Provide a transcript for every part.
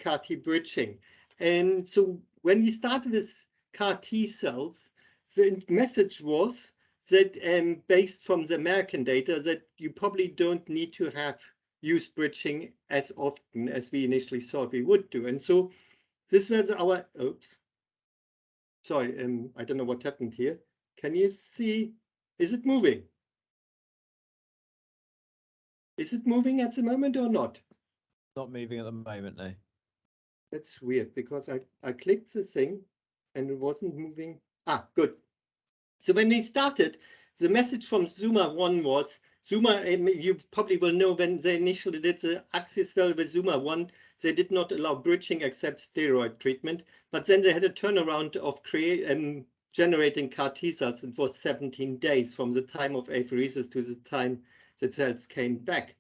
CAR T bridging. And so when we started with CAR T cells, the message was that based from the American data, that you probably don't need to have used bridging as often as we initially thought we would do. And so this was our, oops, sorry, I don't know what happened here. Can you see, is it moving? Is it moving at the moment or not? Not moving at the moment, no. That's weird because I clicked the thing and it wasn't moving. Ah, good. So when they started, the message from Zuma-1 was, Zuma, you probably will know when they initially did the axi-cell with Zuma-1, they did not allow bridging except steroid treatment, but then they had a turnaround of generating CAR T cells. It was 17 days from the time of apheresis to the time that cells came back.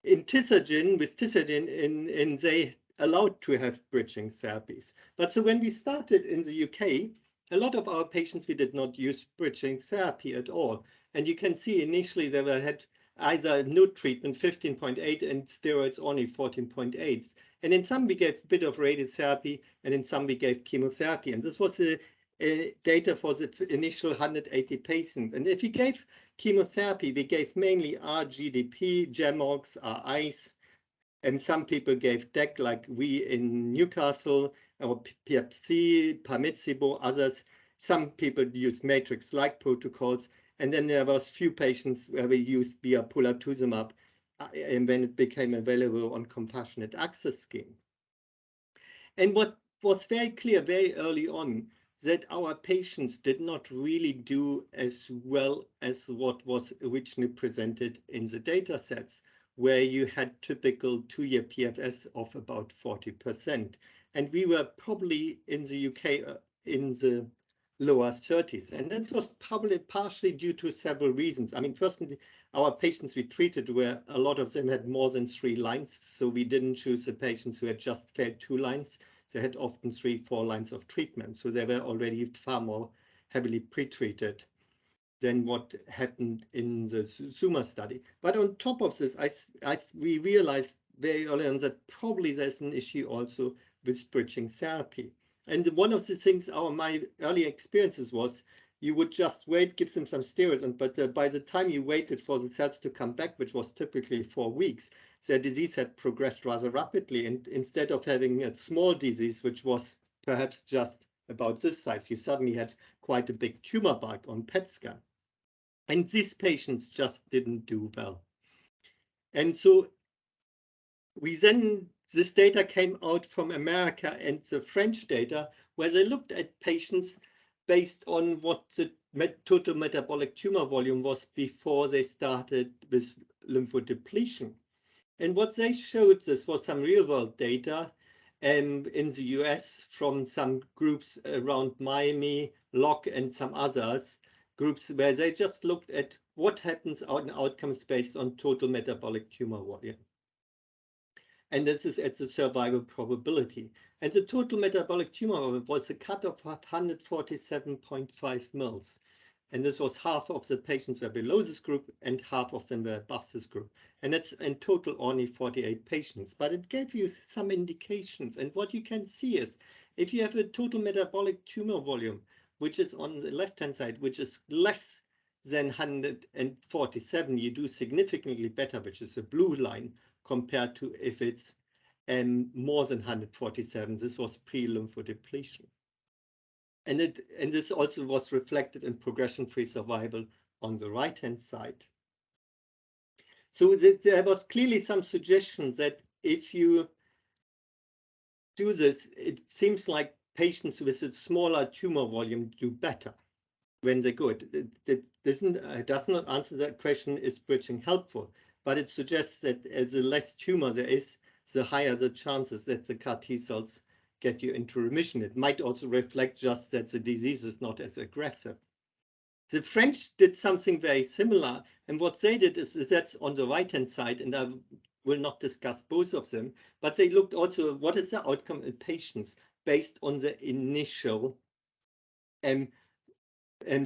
In Tisagen, with Tisagen, they allowed to have bridging therapies. But so when we started in the UK, a lot of our patients, we did not use bridging therapy at all. And you can see initially they had either no treatment, 15.8, and steroids only 14.8. And in some we gave a bit of radiotherapy, and in some we gave chemotherapy. And this was the data for the initial 180 patients. And if we gave chemotherapy, we gave mainly R-GDP, GEMOX, R-ICE, and some people gave DEC, like we in Newcastle, or PEPC, Pamitsibo, others. Some people used matrix-like protocols, and then there was few patients where we used biapulatuzumab, and when it became available on compassionate access scheme. And what was very clear very early on, that our patients did not really do as well as what was originally presented in the data sets, where you had typical 2-year PFS of about 40%. And we were probably in the UK in the lower 30s. And that was probably partially due to several reasons. I mean, firstly, our patients we treated were, a lot of them had more than 3 lines. So we didn't choose the patients who had just failed 2 lines. They had often 3-4 lines of treatment. So they were already far more heavily pretreated than what happened in the Zuma study. But on top of this, we realized very early on that probably there's an issue also with bridging therapy. And one of the things my early experiences was, you would just wait, give them some steroids, but by the time you waited for the cells to come back, which was typically 4 weeks, their disease had progressed rather rapidly. And instead of having a small disease, which was perhaps just about this size, you suddenly had quite a big tumor bulk on PET scan. And these patients just didn't do well. And so this data came out from America and the French data, where they looked at patients based on what the total metabolic tumor volume was before they started with lymphodepletion. And what they showed, this was some real-world data in the US from some groups around Miami, Locke, and some others, groups where they just looked at what happens in outcomes based on total metabolic tumor volume. And this is at the survival probability. And the total metabolic tumor volume was a cutoff of 147.5 mils. And this was half of the patients were below this group and half of them were above this group. And that's in total only 48 patients, but it gave you some indications. And what you can see is, if you have a total metabolic tumor volume, which is on the left-hand side, which is less than 147, you do significantly better, which is the blue line, compared to if it's more than 147. This was pre-lymphodepletion. And this also was reflected in progression-free survival on the right-hand side. So there was clearly some suggestions that if you do this, it seems like patients with a smaller tumor volume do better when they're good. It does not answer that question, is bridging helpful? But it suggests that as the less tumor there is, the higher the chances that the CAR T cells get you into remission. It might also reflect just that the disease is not as aggressive. The French did something very similar, and what they did is that's on the right-hand side, and I will not discuss both of them, but they looked also what is the outcome in patients based on the initial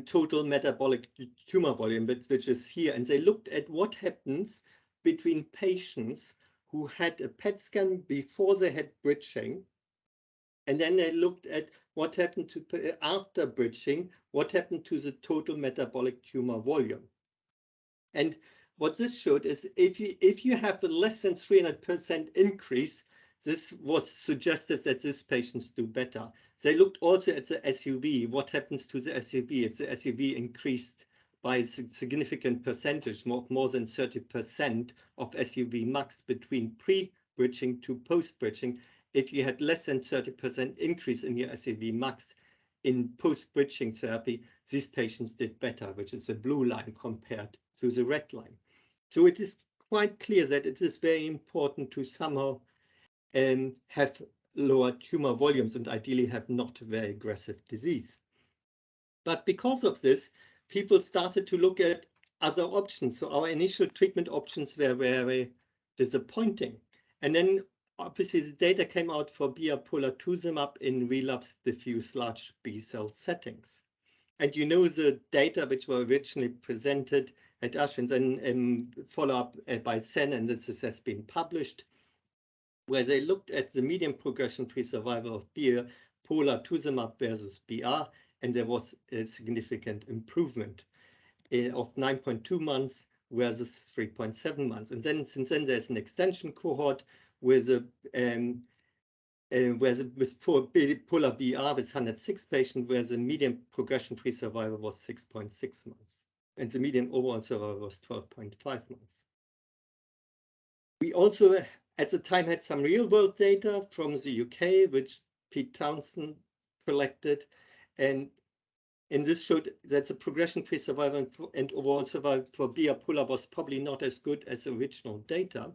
total metabolic tumor volume, which is here, and they looked at what happens between patients who had a PET scan before they had bridging. And then they looked at what happened to after bridging, what happened to the total metabolic tumor volume. And what this showed is if you have a less than 300% increase, this was suggestive that these patients do better. They looked also at the SUV. What happens to the SUV if the SUV increased by a significant percentage, more than 30% of SUV max between pre-bridging to post-bridging? If you had less than 30% increase in your SUV max in post-bridging therapy, these patients did better, which is the blue line compared to the red line. So it is quite clear that it is very important to somehow have lower tumor volumes and ideally have not very aggressive disease. But because of this, people started to look at other options. So our initial treatment options were very disappointing. And then obviously the data came out for bipolatuzumab in relapsed diffuse large B-cell settings. And you know the data which were originally presented at ASH and then follow up by Sen, and this has been published, where they looked at the median progression-free survival of bipolatuzumab versus BR, and there was a significant improvement of 9.2 months versus 3.7 months. And then since then there's an extension cohort with with polar BR with 106 patients, where the median progression-free survival was 6.6 months, and the median overall survival was 12.5 months. We also, at the time, had some real-world data from the UK, which Pete Townsend collected, and this showed that the progression-free survival and overall survival for bipolar was probably not as good as the original data.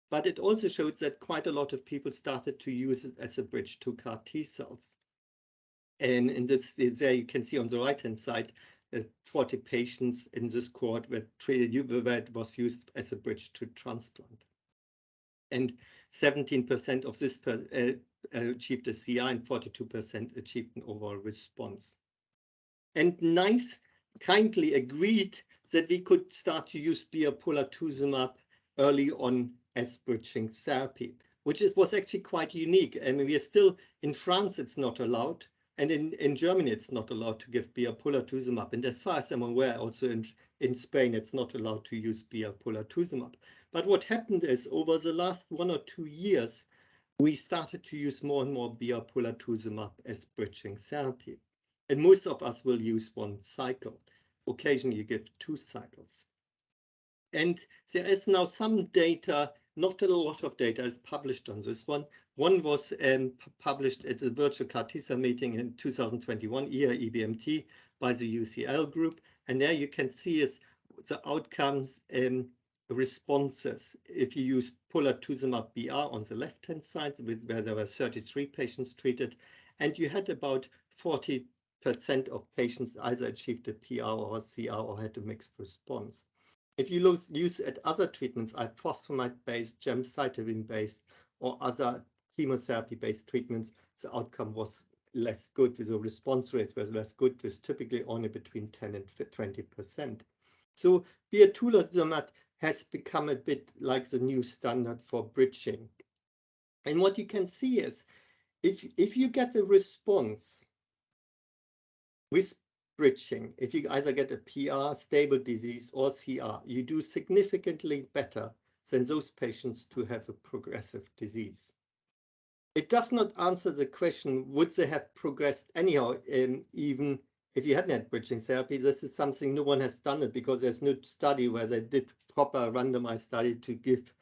But it also showed that quite a lot of people started to use it as a bridge to CAR T cells. And in this, there you can see on the right-hand side, 40 patients in this cohort were treated, where it was used as a bridge to transplant. And 17% of this achieved a CR and 42% achieved an overall response. And NICE kindly agreed that we could start to use bipolatuzumab early on as bridging therapy, which was actually quite unique. And we are still in France, it's not allowed, and in Germany, it's not allowed to give bipolatuzumab. And as far as I'm aware, also in Spain, it's not allowed to use bipolatuzumab. But what happened is over the last 1 or 2 years, we started to use more and more bipolatuzumab as bridging therapy. And most of us will use 1 cycle. Occasionally, you give 2 cycles. And there is now some data, not a lot of data is published on this one. One was published at the virtual CAR T-cell meeting in 2021, EBMT, by the UCL group. And there you can see is the outcomes and responses if you use polatuzumab BR on the left-hand side, where there were 33 patients treated, and you had about 40% of patients either achieved a PR or a CR or had a mixed response. If you use at other treatments, ifosfamide-based, gemcitabine-based, or other chemotherapy-based treatments, the outcome was less good. The response rates were less good, with typically only between 10 and 20%. So bipolatuzumab has become a bit like the new standard for bridging. And what you can see is, if you get a response with bridging, if you either get a PR, stable disease, or CR, you do significantly better than those patients who have a progressive disease. It does not answer the question, would they have progressed anyhow, even if you hadn't had bridging therapy? This is something no one has done it, because there's no study where they did proper randomized study to give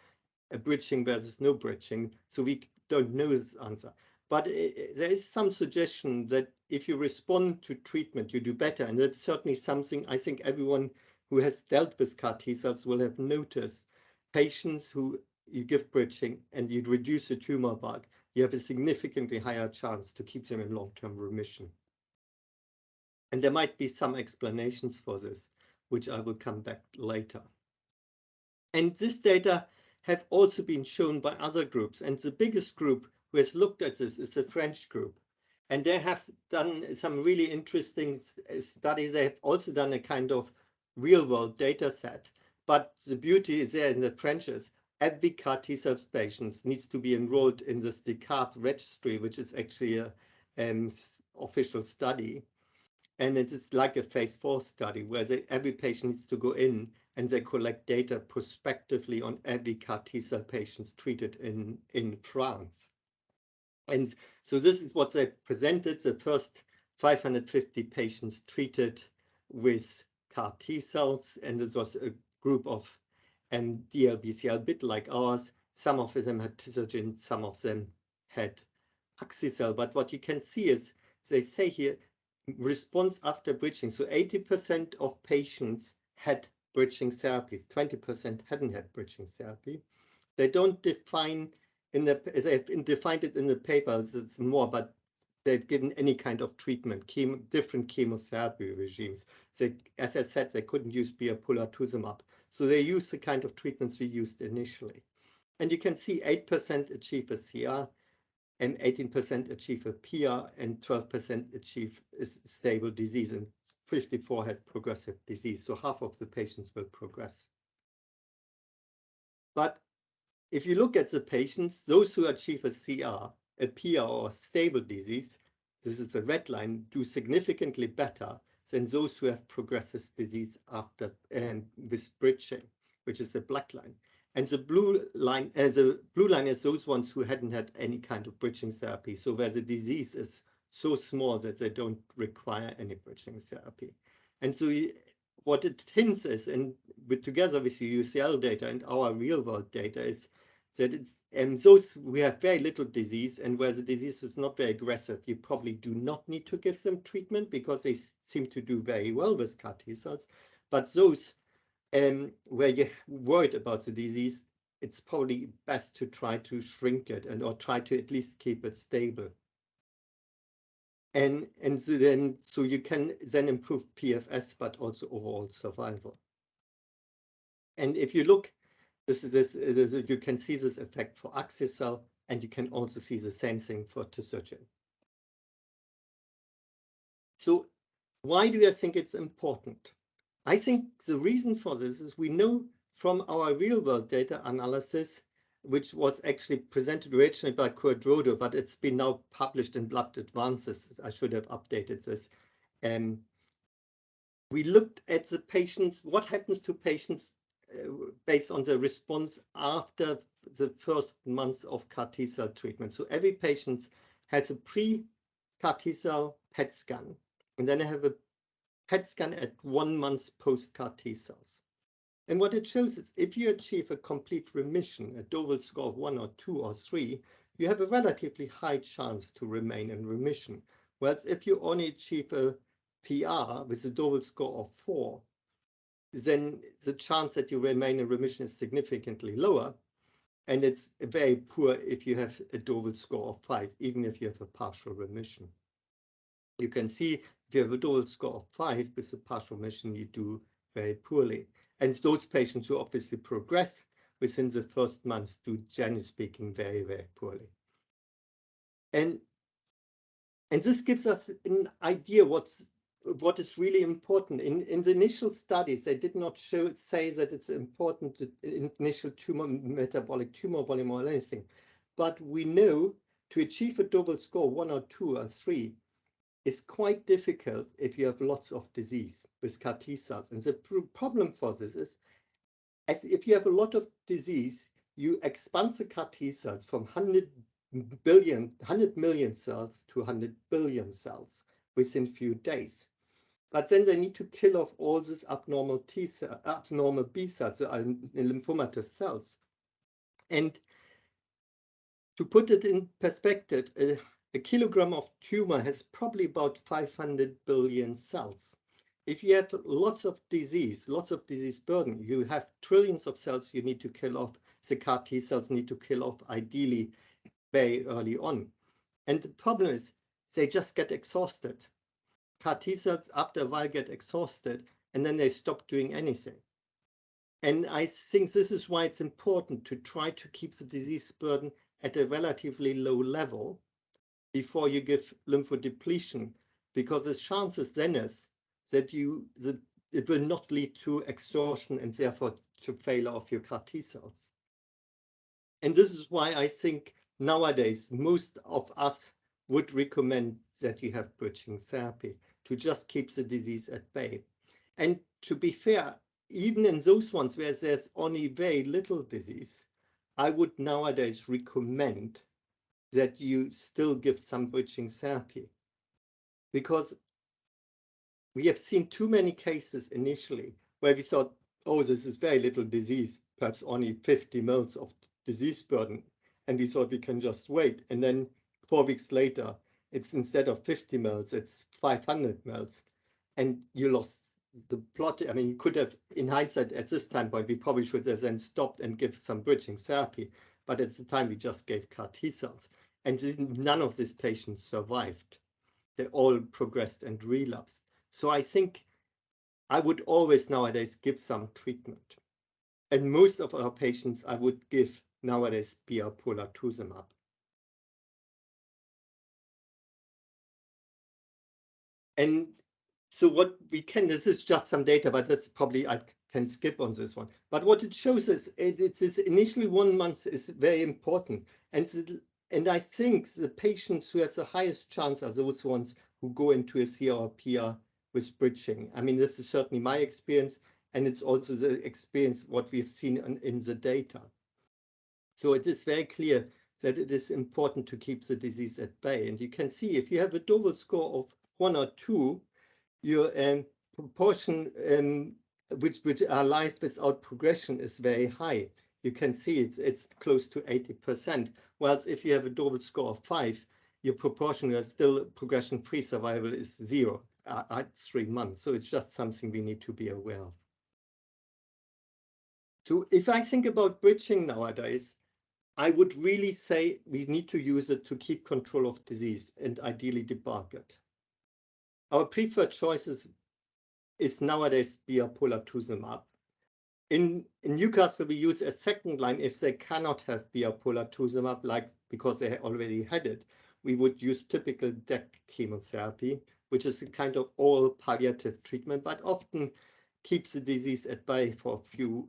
a bridging versus no bridging. So we don't know this answer. But there is some suggestion that if you respond to treatment, you do better. And that's certainly something I think everyone who has dealt with CAR T cells will have noticed. Patients who you give bridging and you reduce the tumor bulk, you have a significantly higher chance to keep them in long-term remission. And there might be some explanations for this, which I will come back later. And this data have also been shown by other groups. And the biggest group who has looked at this is the French group. And they have done some really interesting studies. They have also done a kind of real-world data set. But the beauty is there in the French is every CAR T cells patients needs to be enrolled in this Descartes registry, which is actually a official study. And it is like a phase 4 study where every patient needs to go in and they collect data prospectively on every CAR T cell patients treated in France. And so this is what they presented, the first 550 patients treated with CAR T cells. And this was a group of DLBCL, a bit like ours. Some of them had Tisogen, some of them had axi-cell. But what you can see is, they say here, response after bridging. So 80% of patients had bridging therapies, 20% hadn't had bridging therapy. They don't define they've defined it in the papers, it's more, but they've given any kind of treatment, different chemotherapy regimes. As I said, they couldn't use bipolatuzumab. So they used the kind of treatments we used initially. And you can see 8% achieve a CR, and 18% achieve a PR, and 12% achieve a stable disease, and 54 had progressive disease. So half of the patients will progress. But if you look at the patients, those who achieve a CR, a PR, or stable disease, this is the red line, do significantly better than those who have progressive disease after this bridging, which is the black line. And the blue line is those ones who hadn't had any kind of bridging therapy, so where the disease is so small that they don't require any bridging therapy. And so what it hints is, and together with the UCL data and our real-world data, is that those who have very little disease and where the disease is not very aggressive, you probably do not need to give them treatment because they seem to do very well with CAR T cells. But those where you're worried about the disease, it's probably best to try to shrink it or try to at least keep it stable. And so you can then improve PFS, but also overall survival. And if you look, you can see this effect for axi-cell, and you can also see the same thing for Tisogen. So why do I think it's important? I think the reason for this is we know from our real-world data analysis, which was actually presented originally by Quadrodo, but it's been now published in Blood Advances. I should have updated this. We looked at the patients, what happens to patients based on the response after the first month of CAR T cell treatment. So every patient has a pre-CAR T cell PET scan, and then I have a PET scan at 1 month post-CAR T cells. And what it shows is if you achieve a complete remission, a Deauville score of 1 or 2 or 3, you have a relatively high chance to remain in remission. Whereas if you only achieve a PR with a Deauville score of 4, then the chance that you remain in remission is significantly lower. And it's very poor if you have a Deauville score of 5, even if you have a partial remission. You can see if you have a Deauville score of 5 with a partial remission, you do very poorly. And those patients who obviously progress within the first month do, generally speaking, very, very poorly. And this gives us an idea what is really important. In the initial studies, they did not say that it's important to initial metabolic tumor volume or anything. But we know to achieve a Deauville score 1 or 2 or 3 is quite difficult if you have lots of disease with CAR T cells. And the problem for this is, as if you have a lot of disease, you expand the CAR T cells from 100 million cells to 100 billion cells within a few days. But then they need to kill off all these abnormal B cells, so lymphomatous cells. And to put it in perspective, a kilogram of tumor has probably about 500 billion cells. If you have lots of disease burden, you have trillions of cells you need to kill off. The CAR T cells need to kill off ideally very early on. And the problem is they just get exhausted. CAR T cells after a while get exhausted and then they stop doing anything. And I think this is why it's important to try to keep the disease burden at a relatively low level before you give lymphodepletion, because the chances then is that it will not lead to exhaustion and therefore to failure of your CAR T cells. And this is why I think nowadays most of us would recommend that you have bridging therapy to just keep the disease at bay. And to be fair, even in those ones where there's only very little disease, I would nowadays recommend that you still give some bridging therapy, because we have seen too many cases initially where we thought, oh, this is very little disease, perhaps only 50 mils of disease burden. And we thought we can just wait. And then 4 weeks later, it's instead of 50 mils, it's 500 mils. And you lost the plot. I mean, you could have, in hindsight, at this time point, we probably should have then stopped and give some bridging therapy. But at the time, we just gave CAR T cells. And none of these patients survived. They all progressed and relapsed. So I think I would always nowadays give some treatment. And most of our patients, I would give nowadays polatuzumab. And so what we can, this is just some data, but that's probably, I can skip on this one. But what it shows is, it's initially 1 month is very important. And I think the patients who have the highest chance are those ones who go into a CR or PR with bridging. I mean, this is certainly my experience, and it's also the experience what we've seen in the data. So it is very clear that it is important to keep the disease at bay. And you can see if you have a Dovel score of 1 or 2, your proportion which are alive without progression is very high. You can see it's close to 80%. Whilst if you have a Dovel score of 5, your proportion is still progression-free survival is 0 at 3 months. So it's just something we need to be aware of. So if I think about bridging nowadays, I would really say we need to use it to keep control of disease and ideally debug it. Our preferred choices is nowadays polatuzumab. In Newcastle, we use a second line if they cannot have polatuzumab, like because they already had it. We would use typical DEC chemotherapy, which is a kind of oral palliative treatment, but often keeps the disease at bay for a few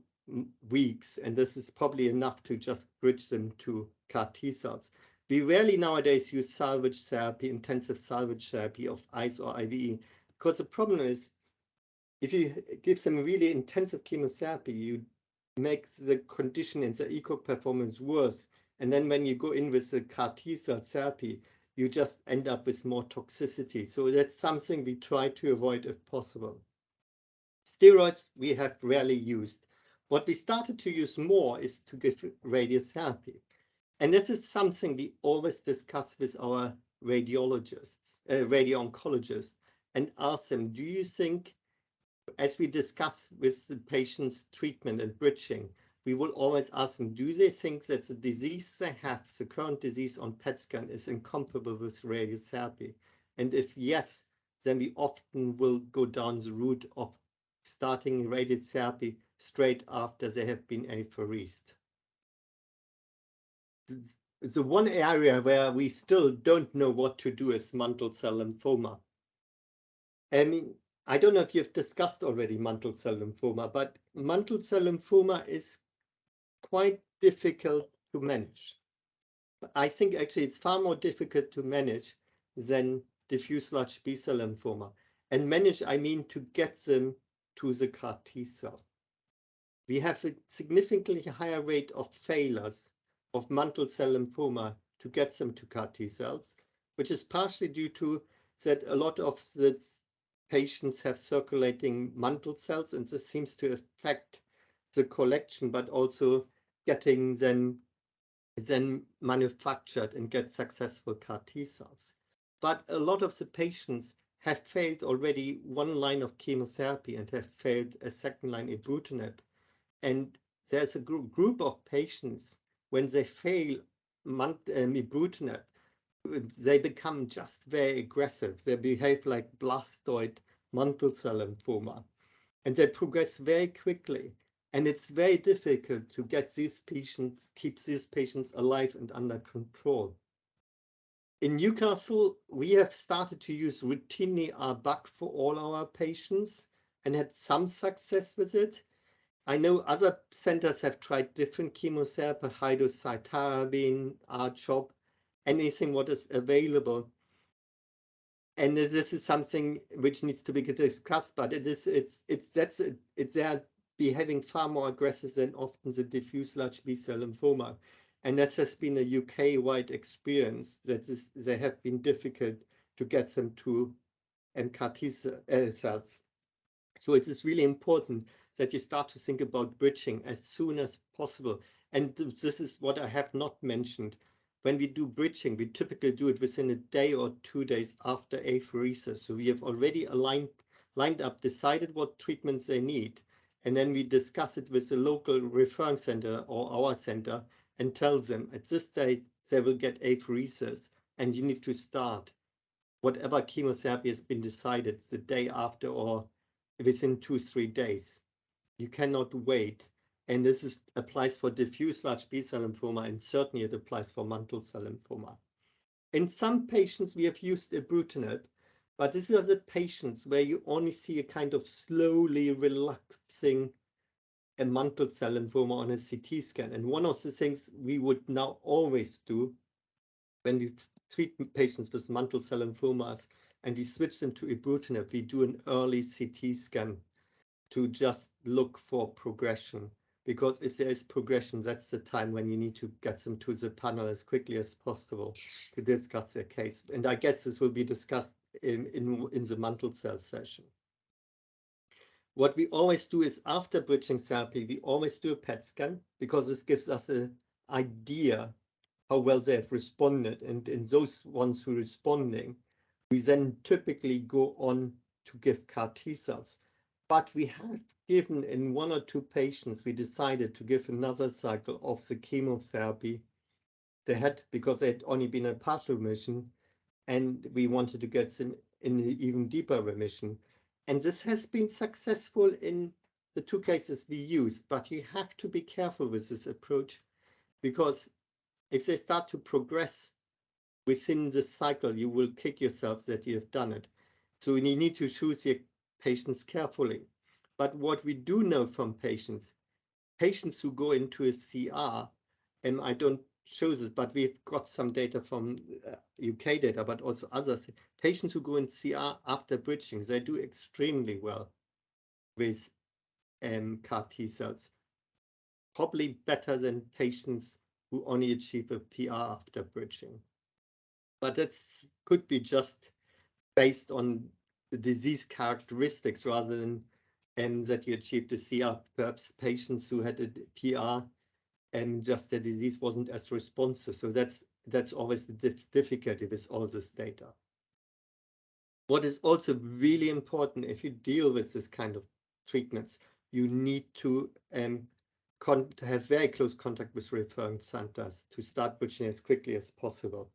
weeks. And this is probably enough to just bridge them to CAR T cells. We rarely nowadays use salvage therapy, intensive salvage therapy of ICE or IVE, because the problem is, if you give them really intensive chemotherapy, you make the condition and the ECOG performance worse. And then when you go in with the CAR T cell therapy, you just end up with more toxicity. So that's something we try to avoid if possible. Steroids we have rarely used. What we started to use more is to give radiotherapy. And this is something we always discuss with our radiologists, radio-oncologists, and ask them, do you think, as we discuss with the patient's treatment and bridging, we will always ask them, do they think that the disease they have, the current disease on PET scan, is incomparable with radiotherapy? And if yes, then we often will go down the route of starting radiotherapy straight after they have been apheresed. The one area where we still don't know what to do is mantle cell lymphoma. I mean, I don't know if you've discussed already mantle cell lymphoma, but mantle cell lymphoma is quite difficult to manage. I think actually it's far more difficult to manage than diffuse large B-cell lymphoma. And manage, I mean to get them to the CAR T cell. We have a significantly higher rate of failures of mantle cell lymphoma to get them to CAR T cells, which is partially due to that a lot of the patients have circulating mantle cells, and this seems to affect the collection, but also getting them then manufactured and get successful CAR T cells. But a lot of the patients have failed already 1 line of chemotherapy and have failed a 2nd line ibrutinib. And there's a group of patients, when they fail ibrutinib, they become just very aggressive. They behave like blastoid mantle cell lymphoma, and they progress very quickly. And it's very difficult to get these patients, keep these patients alive and under control. In Newcastle, we have started to use routinely RBAC for all our patients and had some success with it. I know other centers have tried different chemotherapy, high-dose cytarabine, R-CHOP, anything what is available. And this is something which needs to be discussed, but they are behaving far more aggressive than often the diffuse large B-cell lymphoma. And that has been a UK-wide experience that they have been difficult to get them to CAR-T cells. So it is really important that you start to think about bridging as soon as possible. And this is what I have not mentioned. When we do bridging, we typically do it within a day or 2 days after apheresis. So we have already lined up, decided what treatments they need, and then we discuss it with the local referring center or our center and tell them at this date they will get apheresis and you need to start whatever chemotherapy has been decided the day after or within 2-3 days. You cannot wait. And this applies for diffuse large B-cell lymphoma, and certainly it applies for mantle cell lymphoma. In some patients, we have used ibrutinib, but these are the patients where you only see a kind of slowly relaxing a mantle cell lymphoma on a CT scan. And one of the things we would now always do when we treat patients with mantle cell lymphomas and we switch them to ibrutinib, we do an early CT scan to just look for progression. Because if there is progression, that's the time when you need to get them to the panel as quickly as possible to discuss their case. And I guess this will be discussed in the mantle cell session. What we always do is after bridging therapy, we always do a PET scan because this gives us an idea how well they have responded. And in those ones who are responding, we then typically go on to give CAR-T cells. But we have given in 1 or 2 patients, we decided to give another cycle of the chemotherapy they had because they had only been in partial remission, and we wanted to get them in an even deeper remission. And this has been successful in the 2 cases we used, but you have to be careful with this approach because if they start to progress within the cycle, you will kick yourself that you have done it. So you need to choose your patients carefully. But what we do know from patients who go into a CR, and I don't show this, but we've got some data from UK data, but also others, patients who go in CR after bridging, they do extremely well with CAR-T cells, probably better than patients who only achieve a PR after bridging. But that could be just based on the disease characteristics rather than that you achieved a CR. Perhaps patients who had a PR and just the disease wasn't as responsive. So that's always the difficulty with all this data. What is also really important if you deal with this kind of treatments, you need to have very close contact with referring centers to start bridging as quickly as possible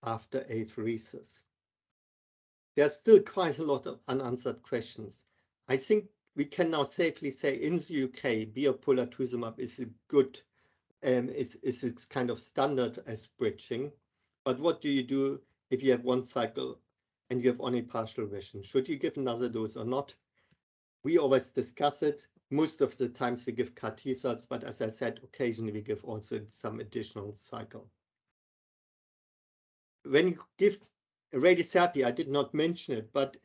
after apheresis. There's still quite a lot of unanswered questions. I think we can now safely say in the UK, biopolatuzumab is a good, is kind of standard as bridging. But what do you do if you have 1 cycle and you have only partial remission? Should you give another dose or not? We always discuss it. Most of the times we give CAR-T cells, but as I said, occasionally we give also some additional cycle. When you give radiotherapy, I did not mention it, but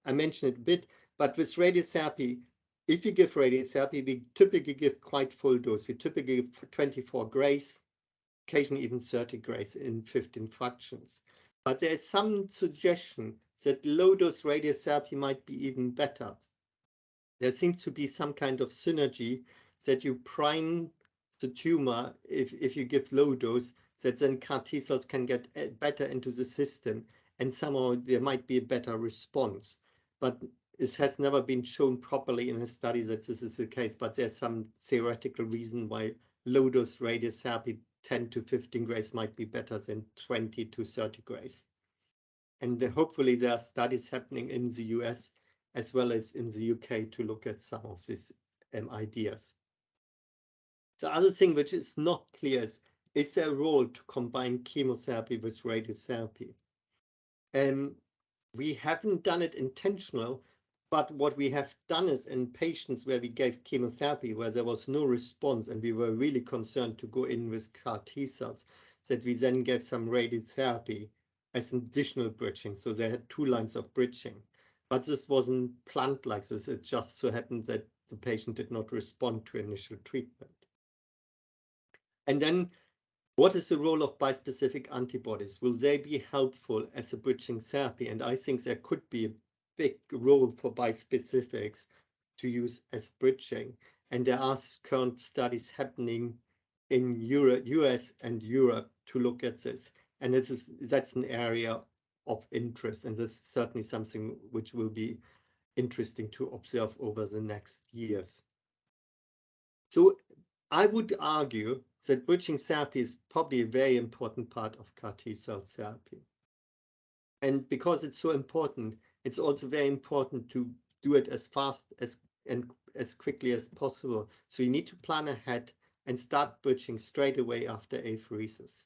I mentioned it a bit, but with radiotherapy, if you give radiotherapy, we typically give quite full dose. We typically give 24 grays, occasionally even 30 grays in 15 fractions. But there is some suggestion that low dose radiotherapy might be even better. There seems to be some kind of synergy that you prime the tumor if you give low dose, that then CAR-T cells can get better into the system, and somehow there might be a better response. But it has never been shown properly in a study that this is the case, but there's some theoretical reason why low-dose radiotherapy 10 to 15 grays might be better than 20 to 30 grays. And hopefully there are studies happening in the US as well as in the UK to look at some of these ideas. The other thing which is not clear is there a role to combine chemotherapy with radiotherapy? We haven't done it intentional, But what we have done is in patients where we gave chemotherapy, where there was no response, and we were really concerned to go in with CAR T cells, that we then gave some radiotherapy as additional bridging. So they had 2 lines of bridging. But this wasn't planned like this. It just so happened that the patient did not respond to initial treatment. And then, what is the role of bispecific antibodies? Will they be helpful as a bridging therapy? And I think there could be a big role for bispecifics to use as bridging. And there are current studies happening in US and Europe to look at this. And that's an area of interest. And that's certainly something which will be interesting to observe over the next years. So I would argue that bridging therapy is probably a very important part of CAR T cell therapy. And because it's so important, it's also very important to do it as fast and as quickly as possible. So you need to plan ahead and start bridging straight away after apheresis.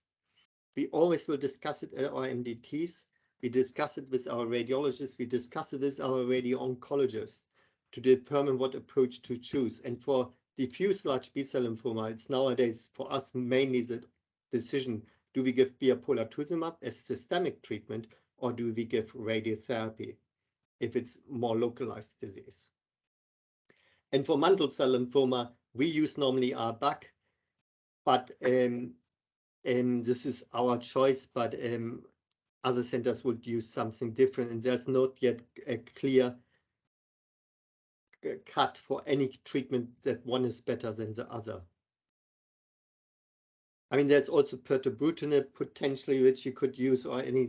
We always will discuss it at our MDTs. We discuss it with our radiologists. We discuss it with our radio-oncologists to determine what approach to choose. And for diffuse large B-cell lymphoma, it's nowadays for us mainly the decision, do we give bipolatuzumab as systemic treatment or do we give radiotherapy if it's more localized disease? And for mantle cell lymphoma, we use normally RBAC, but this is our choice, but other centers would use something different, and there's not yet a clear cut for any treatment that one is better than the other. I mean, there's also pirtobrutinib potentially, which you could use, or any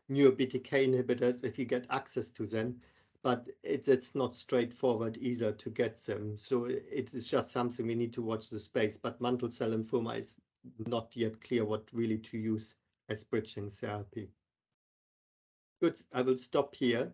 newer BTK inhibitors if you get access to them, but it's not straightforward either to get them. So it is just something we need to watch the space, but mantle cell lymphoma is not yet clear what really to use as bridging therapy. Good, I will stop here.